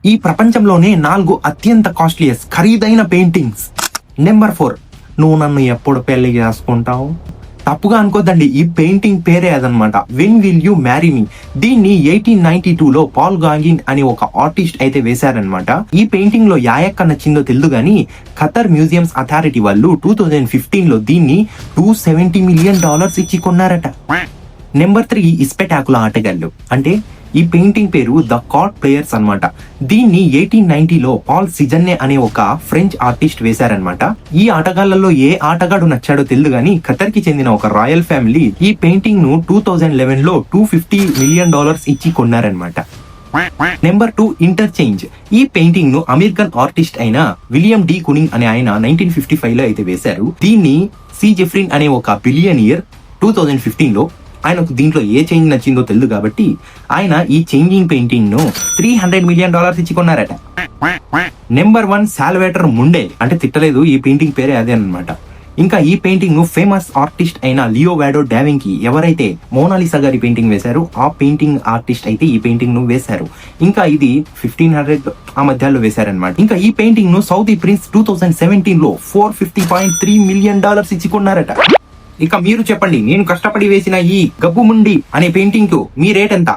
ఈ ప్రపంచంలోనే 4 అత్యంత కాస్ట్లీయెస్ట్ ఖరీదైన పెయింటింగ్స్. నెంబర్ 4, నువ్వు నన్ను ఎప్పుడు పెళ్లి చేసుకుంటావు? తప్పుగా అనుకోద్దండి, ఈ పెయింటింగ్ పేరే అదనమాట, when will you marry me. దీన్ని 1892లో పాల్ గాగిన్ అని ఒక ఆర్టిస్ట్ అయితే వేశారనమాట. ఈ పెయింటింగ్ లో యాయక్క నచ్చిందో తెలియదు గానీ ఖతర్ మ్యూజియంస్ అథారిటీ వాళ్ళు 2015లో దీన్ని $270 మిలియన్ ఇచ్చి కొన్నారట. నెంబర్ 3, ఇస్పెటాకుల ఆటగాళ్ళు. అంటే ఈ పెయింటింగ్ పేరు ద కార్డ్ ప్లేయర్స్ అన్నమాట. దీన్ని 1890లో పాల్ సిజన్నే అనే ఒక ఫ్రెంచ్ ఆర్టిస్ట్ వేశారనమాట. ఈ ఆటగాళ్లలో ఏ ఆటగాడు నచ్చాడో తెలియదు గానీ ఖతర్ కి చెందిన ఒక రాయల్ ఫ్యామిలీ ఈ పెయింటింగ్ ను 2011లో $250 మిలియన్ ఇచ్చి కొన్నారనమాట. Number 2, interchange. ఈ పెయింటింగ్ ను అమెరికన్ ఆర్టిస్ట్ అయిన విలియం డి కునింగ్ అనే ఆయన 1955లో అయితే వేశారు. దీన్ని సి జెఫ్రిన్ అనే ఒక బిలియనియర్ 2015లో, ఆయనకు దీంట్లో ఏ చేంజ్ నచ్చిందో తెలియదు కాబట్టి ఆయన ఈ చేంజింగ్ పెయింటింగ్ ను $300 మిలియన్ ఇచ్చి కొన్నారట. నెంబర్ 1, సాల్వేటర్ ముండే. అంటే తిట్టలేదు, ఈ పెయింటింగ్ పేరే అదే అన్నమాట. ఇంకా ఈ పెయింటింగ్ ను ఫేమస్ ఆర్టిస్ట్ అయిన లియోవార్డో డావింకి ఎవరైతే మోనాలిసా గారి పెయింటింగ్ వేశారో ఆ పెయింటింగ్ ఆర్టిస్ట్ అయితే ఈ పెయింటింగ్ ను వేశారు. ఇంకా ఇది 1500 ఆ మధ్యలో వేశారనమాట. ఇంకా ఈ పెయింటింగ్ ను సౌదీ ప్రిన్స్ 2017లో $450.3 మిలియన్ ఇచ్చి కొన్నారట. ఇక మీరు చెప్పండి, నేను కష్టపడి వేసిన ఈ గబ్బుముండి అనే పెయింటింగ్ కు మీ రేట్ ఎంత?